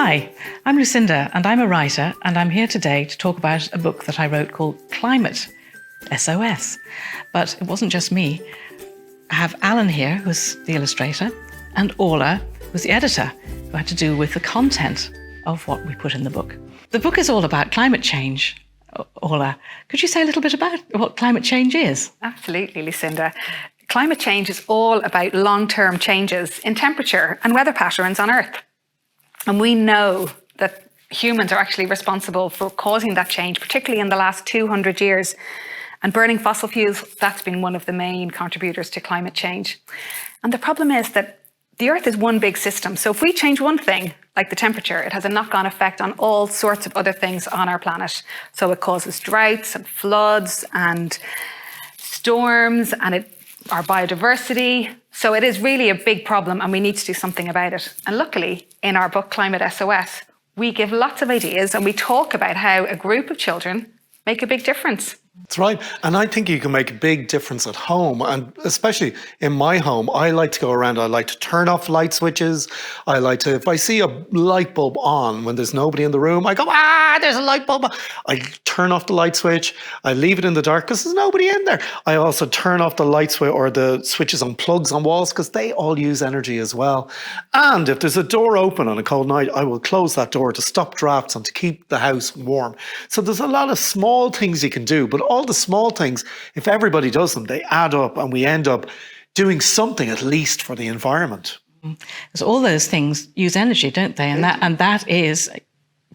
Hi, I'm Lucinda and I'm a writer, and I'm here today to talk about a book that I wrote called Climate, SOS. But it wasn't just me. I have Alan here, who's the illustrator, and Orla, who's the editor, who had to do with the content of what we put in the book. The book is all about climate change. Orla, could you say a little bit about what climate change is? Absolutely, Lucinda. Climate change is all about long-term changes in temperature and weather patterns on Earth. And we know that humans are actually responsible for causing that change, particularly in the last 200 years. And burning fossil fuels, that's been one of the main contributors to climate change. And the problem is that the Earth is one big system. So if we change one thing, like the temperature, it has a knock-on effect on all sorts of other things on our planet. So it causes droughts and floods and storms, and our biodiversity. So it is really a big problem, and we need to do something about it. And luckily, in our book, Climate SOS, we give lots of ideas and we talk about how a group of children make a big difference. That's right. And I think you can make a big difference at home. And especially in my home, I like to go around. I like to turn off light switches. I like to, if I see a light bulb on when there's nobody in the room, I go, there's a light bulb on. I turn off the light switch. I leave it in the dark because there's nobody in there. I also turn off the light switch or the switches on plugs on walls because they all use energy as well. And if there's a door open on a cold night, I will close that door to stop drafts and to keep the house warm. So there's a lot of small things you can do, but all the small things, if everybody does them, they add up and we end up doing something at least for the environment. Because all those things use energy, don't they? And that is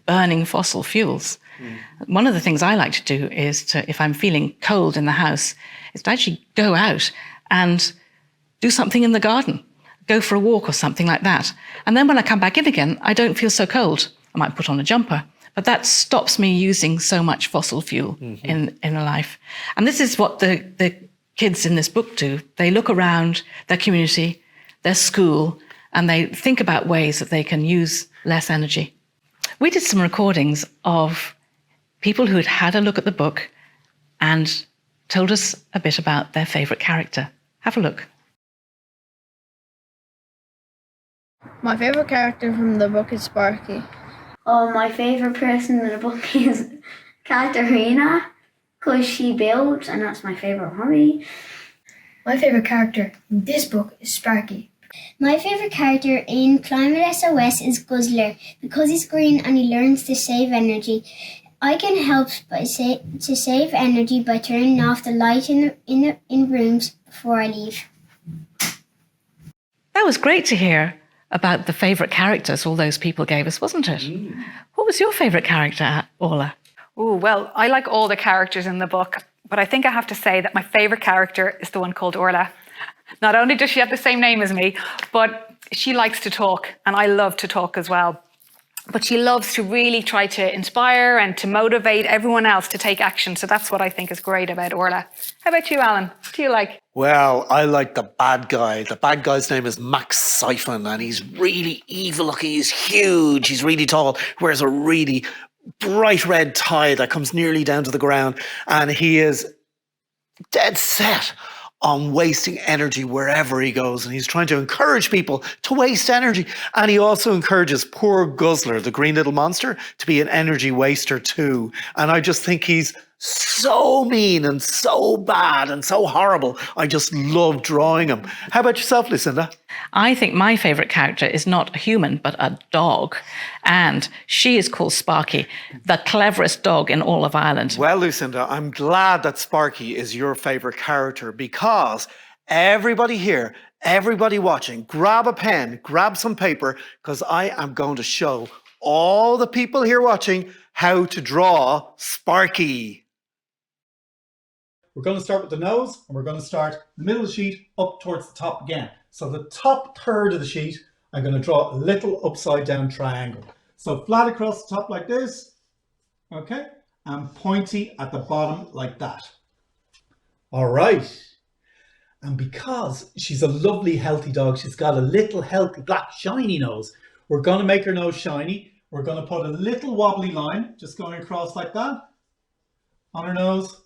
burning fossil fuels. One of the things I like to do is to, if I'm feeling cold in the house, is to actually go out and do something in the garden, go for a walk or something like that. And then when I come back in again, I don't feel so cold. I might put on a jumper. But that stops me using so much fossil fuel in a life. And this is what the kids in this book do. They look around their community, their school, and they think about ways that they can use less energy. We did some recordings of people who had had a look at the book and told us a bit about their favourite character. Have a look. My favourite character from the book is Sparky. Oh, my favourite person in the book is Katerina, because she builds, and that's my favourite hobby. My favourite character in this book is Sparky. My favourite character in Climate SOS is Guzzler, because he's green and he learns to save energy. I can help to save energy by turning off the light in rooms before I leave. That was great to hear about the favourite characters all those people gave us, wasn't it? What was your favourite character, Orla? Oh, well, I like all the characters in the book, but I think I have to say that my favourite character is the one called Orla. Not only does she have the same name as me, but she likes to talk, and I love to talk as well. But she loves to really try to inspire and to motivate everyone else to take action. So that's what I think is great about Orla. How about you, Alan? What do you like? Well, I like the bad guy. The bad guy's name is Max Siphon, and he's really evil looking. He's huge. He's really tall. Wears a really bright red tie that comes nearly down to the ground. And he is dead set on wasting energy wherever he goes. And he's trying to encourage people to waste energy. And he also encourages poor Guzzler, the green little monster, to be an energy waster too. And I just think he's so mean and so bad and so horrible. I just love drawing him. How about yourself, Lucinda? I think my favourite character is not a human, but a dog. And she is called Sparky, the cleverest dog in all of Ireland. Well, Lucinda, I'm glad that Sparky is your favourite character, because everybody here, everybody watching, grab a pen, grab some paper, because I am going to show all the people here watching how to draw Sparky. We're going to start with the nose, and we're going to start the middle of the sheet up towards the top again. So the top third of the sheet, I'm going to draw a little upside down triangle. So flat across the top like this, okay, and pointy at the bottom like that. All right. And because she's a lovely healthy dog, she's got a little healthy black shiny nose. We're going to make her nose shiny. We're going to put a little wobbly line just going across like that on her nose.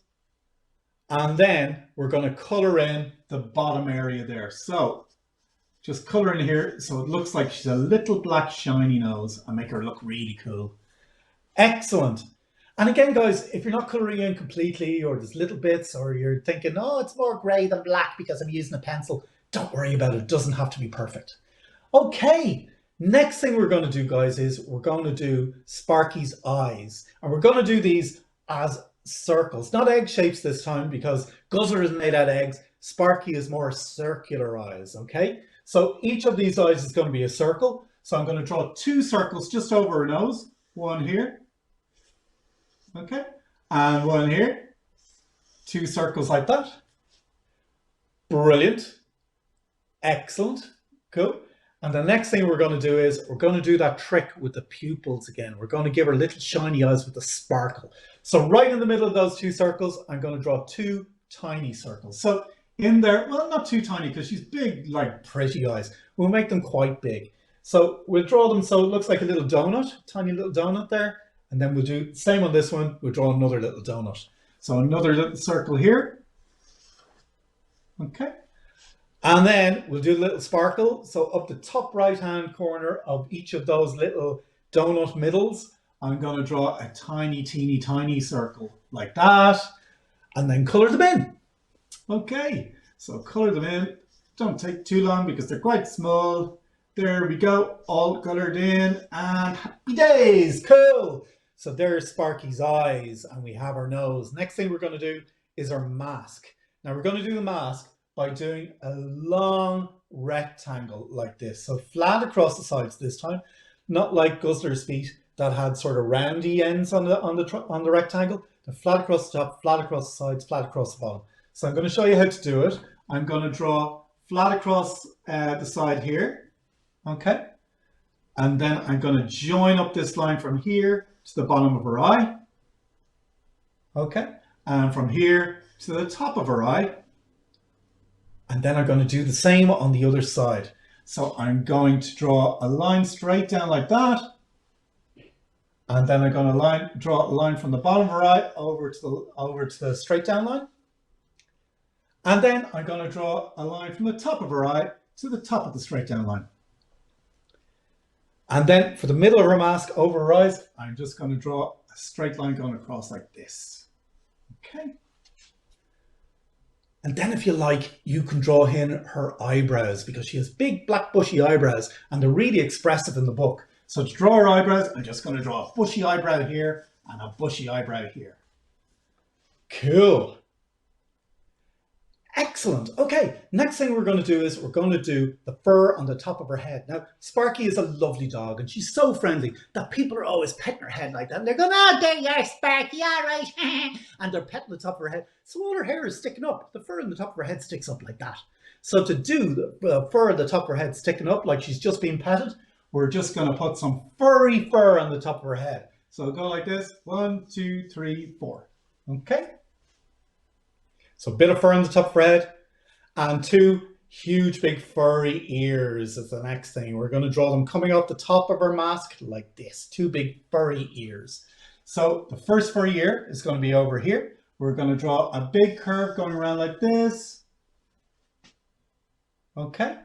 And then we're going to colour in the bottom area there. So Just color in here so it looks like she's a little black shiny nose and make her look really cool. Excellent. And again, guys, if you're not coloring in completely or there's little bits or you're thinking, oh, it's more gray than black because I'm using a pencil, don't worry about it. It doesn't have to be perfect. Okay, next thing we're going to do, guys, is we're going to do Sparky's eyes. And we're going to do these as circles, not egg shapes this time because Guzzler is made out of eggs. Sparky is more circular eyes, okay? So each of these eyes is going to be a circle. So I'm going to draw 2 circles just over her nose. One here. Okay, and one here. 2 circles like that. Brilliant. Excellent. Cool. And the next thing we're going to do is we're going to do that trick with the pupils again. We're going to give her little shiny eyes with a sparkle. So right in the middle of those 2 circles, I'm going to draw 2 tiny circles. So in there, well, not too tiny because she's big, like pretty eyes. We'll make them quite big. So we'll draw them so it looks like a little donut, tiny little donut there. And then we'll do the same on this one. We'll draw another little donut. So another little circle here. Okay. And then we'll do a little sparkle. So up the top right-hand corner of each of those little donut middles, I'm going to draw a tiny, teeny, tiny circle like that. And then color them in. Okay. So color them in. Don't take too long because they're quite small. There we go. All colored in. And happy days. Cool. So there's Sparky's eyes and we have her nose. Next thing we're going to do is her mask. Now we're going to do the mask by doing a long rectangle like this. So flat across the sides this time, not like Guzzler's feet that had sort of roundy ends on the rectangle. They're flat across the top, flat across the sides, flat across the bottom. So I'm going to show you how to do it. I'm going to draw flat across the side here. Okay. And then I'm going to join up this line from here to the bottom of her eye. Okay. And from here to the top of her eye. And then I'm going to do the same on the other side. So I'm going to draw a line straight down like that. And then I'm going to draw a line from the bottom of her eye over to the straight down line. And then I'm going to draw a line from the top of her eye to the top of the straight down line. And then for the middle of her mask over her eyes, I'm just going to draw a straight line going across like this. Okay. And then if you like, you can draw in her eyebrows because she has big black bushy eyebrows and they're really expressive in the book. So to draw her eyebrows, I'm just going to draw a bushy eyebrow here and a bushy eyebrow here. Cool. Excellent. Okay, next thing we're going to do is we're going to do the fur on the top of her head. Now, Sparky is a lovely dog and she's so friendly that people are always petting her head like that. And they're going, oh, there you are, Sparky, all right. And they're petting the top of her head. So all her hair is sticking up. The fur on the top of her head sticks up like that. So to do the fur on the top of her head sticking up like she's just being petted, we're just going to put some furry fur on the top of her head. So go like this. 1, 2, 3, 4. Okay. So a bit of fur on the top of her head and 2 huge big furry ears is the next thing. We're going to draw them coming off the top of her mask like this. 2 big furry ears. So the first furry ear is going to be over here. We're going to draw a big curve going around like this. Okay.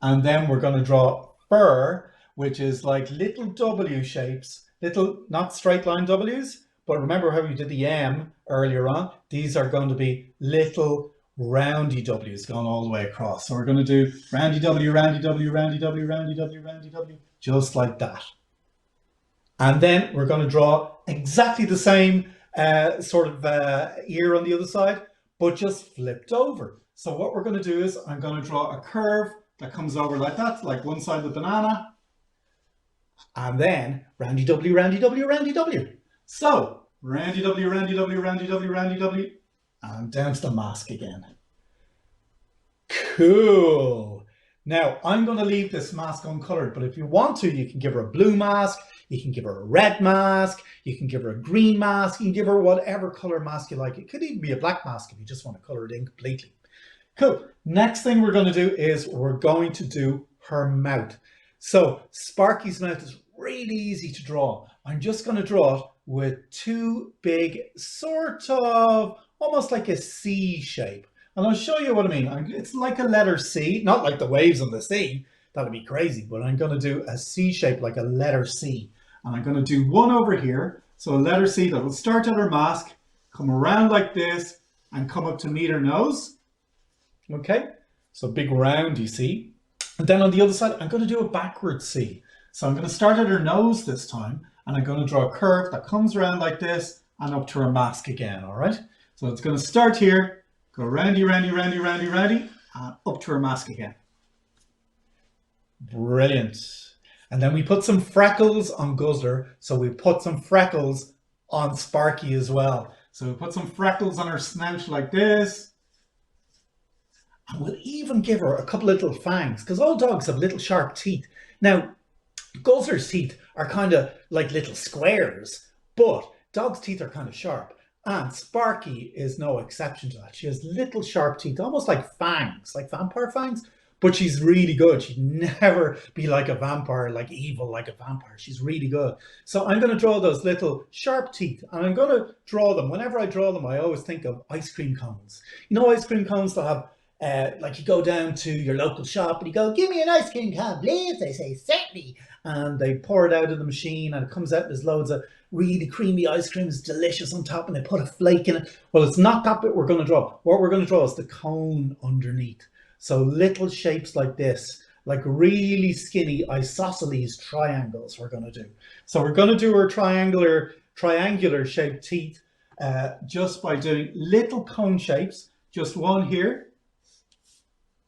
And then we're going to draw fur, which is like little W shapes, little, not straight line W's, but remember how we did the M earlier on? These are going to be little roundy W's going all the way across. So we're going to do roundy W, roundy W, roundy W, roundy W, roundy W, just like that. And then we're going to draw exactly the same sort of ear on the other side, but just flipped over. So what we're going to do is I'm going to draw a curve that comes over like that, like one side of the banana. And then roundy W, roundy W, roundy W. So roundy W, roundy W, roundy W, roundy W, and down to the mask again. Cool. Now I'm going to leave this mask uncolored, but if you want to, you can give her a blue mask, you can give her a red mask, you can give her a green mask, you can give her whatever color mask you like. It could even be a black mask if you just want to color it in completely. Cool. Next thing we're going to do is we're going to do her mouth. So Sparky's mouth is really easy to draw. I'm just going to draw it with 2 big, sort of almost like a C shape. And I'll show you what I mean. It's like a letter C, not like the waves on the sea, that'd be crazy, but I'm going to do a C shape like a letter C. And I'm going to do one over here. So a letter C that will start at her mask, come around like this, and come up to meet her nose. Okay, so big round, you see. And then on the other side, I'm going to do a backward C. So I'm going to start at her nose this time, and I'm going to draw a curve that comes around like this and up to her mask again, all right? So it's going to start here, go roundy, roundy, roundy, roundy, roundy, and up to her mask again. Brilliant. And then we put some freckles on Guzzler, so we put some freckles on Sparky as well. So we put some freckles on her snout like this. And we'll even give her a couple of little fangs, because all dogs have little sharp teeth. Now, Guzzler's teeth are kind of like little squares, but dogs' teeth are kind of sharp. And Sparky is no exception to that. She has little sharp teeth, almost like fangs, like vampire fangs. But she's really good. She'd never be like a vampire, like evil like a vampire. She's really good. So I'm going to draw those little sharp teeth, and I'm going to draw them. Whenever I draw them, I always think of ice cream cones. You know, ice cream cones that have, like you go down to your local shop and you go, give me an ice cream cone, please. They say, certainly. And they pour it out of the machine and it comes out, there's loads of really creamy ice cream. It's delicious on top and they put a flake in it. Well, it's not that bit we're going to draw. What we're going to draw is the cone underneath. So little shapes like this, like really skinny isosceles triangles we're going to do. So we're going to do our triangular shaped teeth just by doing little cone shapes, just one here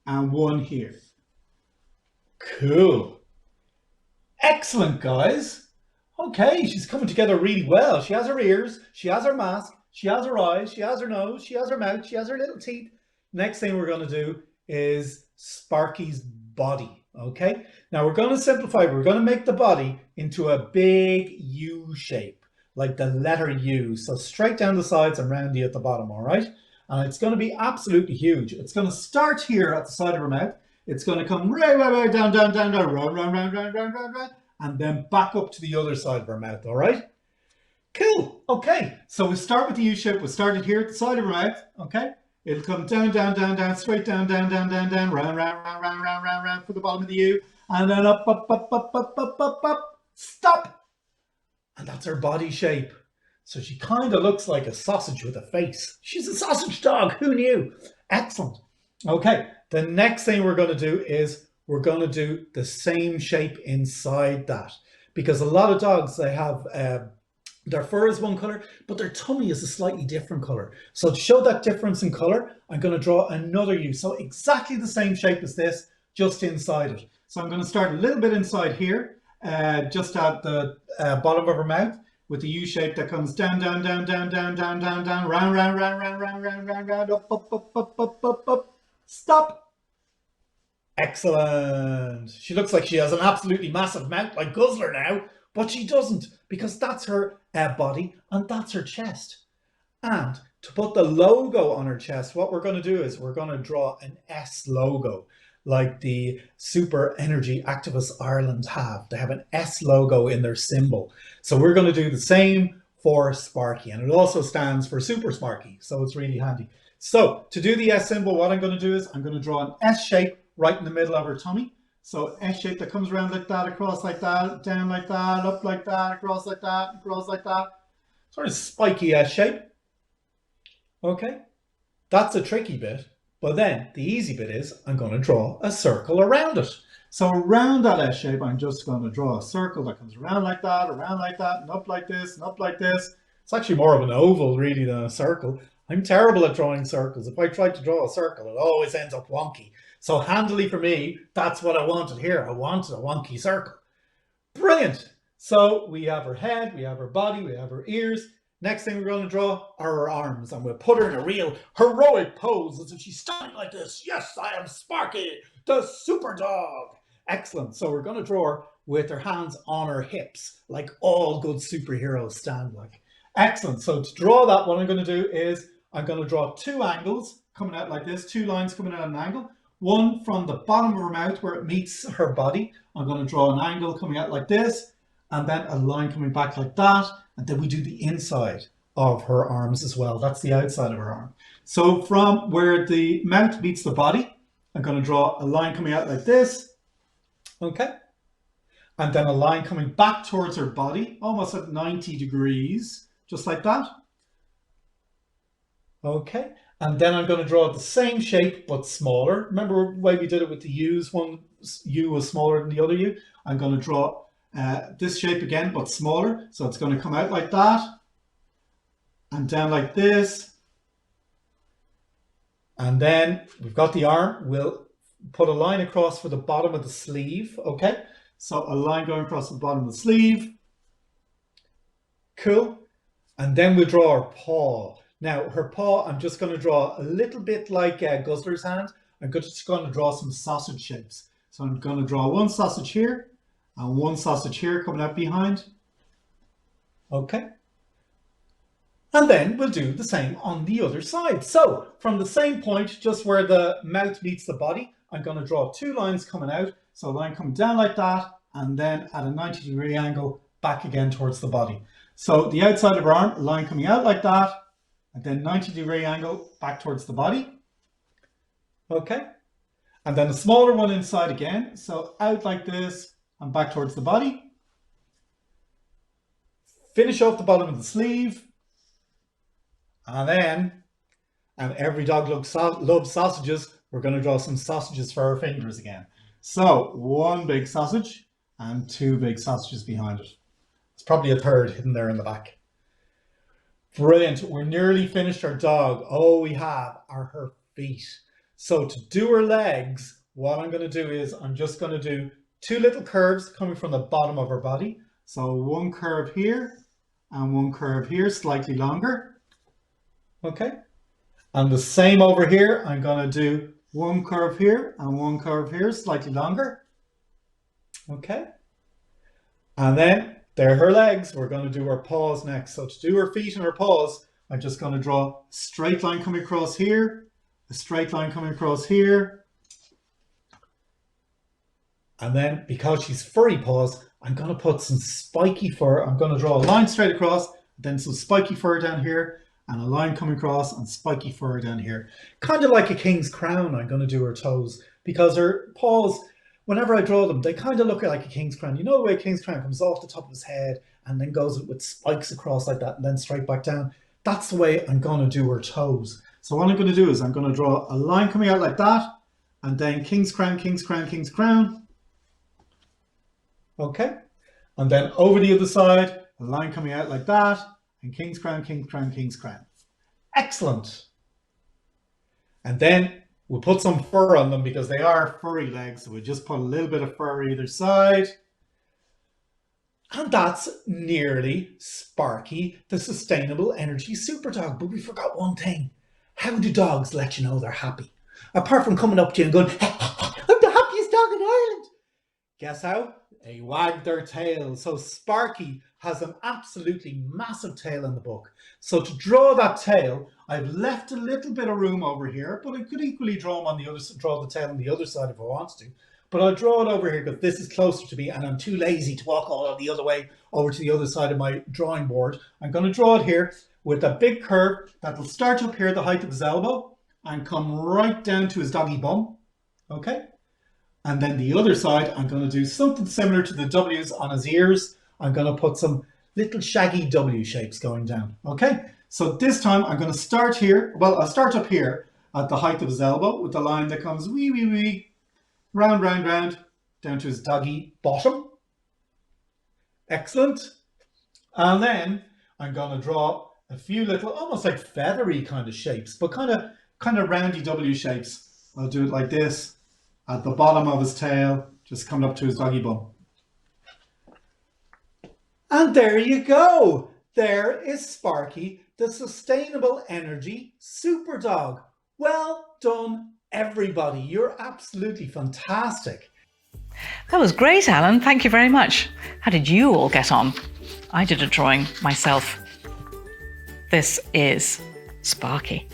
and one here. Cool. Excellent, guys. Okay, she's coming together really well. She has her ears, she has her mask, she has her eyes, she has her nose, she has her mouth, she has her little teeth. Next thing we're going to do is Sparky's body. Okay, now we're going to simplify. We're going to make the body into a big U shape, like the letter U. So straight down the sides and roundy at the bottom, all right? And it's going to be absolutely huge. It's going to start here at the side of her mouth. It's going to come right down, round, and then back up to the other side of her mouth, all right? Cool. Okay, so we start with the U shape. We started here at the side of her mouth, okay? It'll come down, straight down, round for the bottom of the U, and then up, stop. And that's her body shape. So she kind of looks like a sausage with a face. She's a sausage dog, who knew? Excellent. Okay, the next thing we're going to do is we're going to do the same shape inside that. Because a lot of dogs, they have their fur is one color, but their tummy is a slightly different color. So to show that difference in color, I'm going to draw another U. So exactly the same shape as this, just inside it. So I'm going to start a little bit inside here, just at the bottom of her mouth, with the U shape that comes down, round, up, stop. Excellent. She looks like she has an absolutely massive mouth like Guzzler now, but she doesn't, because that's her body and that's her chest. And to put the logo on her chest, what we're going to do is we're going to draw an S logo, like the Super Energy Activists Ireland have. They have an S logo in their symbol. So we're going to do the same for Sparky, and it also stands for Super Sparky, so it's really handy. So to do the S symbol, what I'm going to do is I'm going to draw an S shape right in the middle of her tummy. So S shape that comes around like that, across like that, down like that, up like that, across like that, across like that. Sort of spiky S shape. Okay, that's a tricky bit. But then the easy bit is I'm going to draw a circle around it. So around that S shape, I'm just going to draw a circle that comes around like that, and up like this, and up like this. It's actually more of an oval really than a circle. I'm terrible at drawing circles. If I try to draw a circle, it always ends up wonky. So handily for me, that's what I wanted here. I wanted a wonky circle. Brilliant. So we have her head, we have her body, we have her ears. Next thing we're going to draw are her arms, and we'll put her in a real heroic pose as if she's standing like this. Yes, I am Sparky, the super dog. Excellent. So we're going to draw her with her hands on her hips, like all good superheroes stand like. Excellent. So to draw that, what I'm going to do is I'm going to draw two angles coming out like this, two lines coming out at an angle. One from the bottom of her mouth where it meets her body. I'm going to draw an angle coming out like this, and then a line coming back like that. And then we do the inside of her arms as well. That's the outside of her arm. So from where the mouth meets the body, I'm going to draw a line coming out like this, Okay. And then a line coming back towards her body, almost at 90 degrees, just like that. Okay. And then I'm going to draw the same shape, but smaller. Remember the way we did it with the U's? One U was smaller than the other U. I'm going to draw this shape again, but smaller. So it's going to come out like that. And down like this. And then we've got the arm. We'll put a line across for the bottom of the sleeve. Okay. So a line going across the bottom of the sleeve. Cool. And then we'll draw our paw. Now, her paw, I'm just going to draw a little bit like Guzzler's hand. I'm just going to draw some sausage shapes. So I'm going to draw one sausage here and one sausage here coming out behind. Okay. And then we'll do the same on the other side. So from the same point, just where the mouth meets the body, I'm going to draw two lines coming out. So a line coming down like that, and then at a 90-degree angle, back again towards the body. So the outside of her arm, a line coming out like that, and then 90-degree angle back towards the body. Okay. And then a smaller one inside again. So out like this and back towards the body. Finish off the bottom of the sleeve. And then, and every dog loves sausages, we're going to draw some sausages for our fingers again. So one big sausage and two big sausages behind it. It's probably a third hidden there in the back. Brilliant. We're nearly finished our dog. All we have are her feet. So to do her legs, what I'm going to do is I'm just going to do two little curves coming from the bottom of her body. So one curve here and one curve here, slightly longer. Okay. And the same over here, I'm going to do one curve here and one curve here, slightly longer. Okay. And then there are her legs. We're going to do her paws next. So to do her feet and her paws, I'm just going to draw a straight line coming across here, a straight line coming across here. And then because she's furry paws, I'm going to put some spiky fur. I'm going to draw a line straight across, then some spiky fur down here, and a line coming across and spiky fur down here. Kind of like a king's crown, I'm going to do her toes, because her paws, whenever I draw them, they kind of look like a king's crown. You know the way a king's crown comes off the top of his head and then goes with spikes across like that and then straight back down? That's the way I'm going to do her toes. So what I'm going to do is I'm going to draw a line coming out like that, and then king's crown, king's crown, king's crown. Okay. And then over the other side, a line coming out like that, and king's crown, king's crown, king's crown. Excellent. And then we'll put some fur on them because they are furry legs. So we'll just put a little bit of fur either side. And that's nearly Sparky, the sustainable energy super dog. But we forgot one thing. How do dogs let you know they're happy? Apart from coming up to you and going, I'm the happiest dog in Ireland. Guess how? They wag their tail. So Sparky has an absolutely massive tail in the book. So to draw that tail, I've left a little bit of room over here, but I could equally draw him on the other, draw the tail on the other side if I want to. But I'll draw it over here because this is closer to me and I'm too lazy to walk all the other way over to the other side of my drawing board. I'm going to draw it here with a big curve that will start up here at the height of his elbow and come right down to his doggy bum. Okay? And then the other side, I'm going to do something similar to the W's on his ears. I'm going to put some little shaggy W shapes going down. Okay? So this time I'm going to start here. Well, I'll start up here at the height of his elbow with the line that comes wee, wee, wee, round, round, round, down to his doggy bottom. Excellent. And then I'm going to draw a few little, almost like feathery kind of shapes, but kind of roundy W shapes. I'll do it like this at the bottom of his tail, just coming up to his doggy bum. And there you go. There is Sparky, the sustainable energy super dog. Well done, everybody. You're absolutely fantastic. That was great, Alan. Thank you very much. How did you all get on? I did a drawing myself. This is Sparky.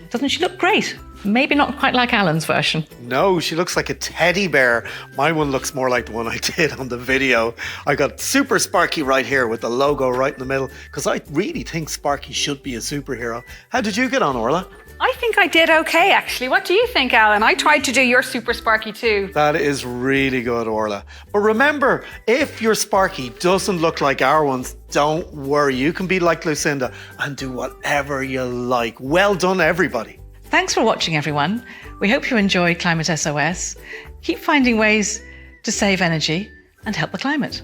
Doesn't she look great? Maybe not quite like Alan's version. No, she looks like a teddy bear. My one looks more like the one I did on the video. I got Super Sparky right here with the logo right in the middle because I really think Sparky should be a superhero. How did you get on, Orla? I think I did okay, actually. What do you think, Alan? I tried to do your super sparky too. That is really good, Orla. But remember, if your Sparky doesn't look like our ones, don't worry. You can be like Lucinda and do whatever you like. Well done, everybody. Thanks for watching, everyone. We hope you enjoyed Climate SOS. Keep finding ways to save energy and help the climate.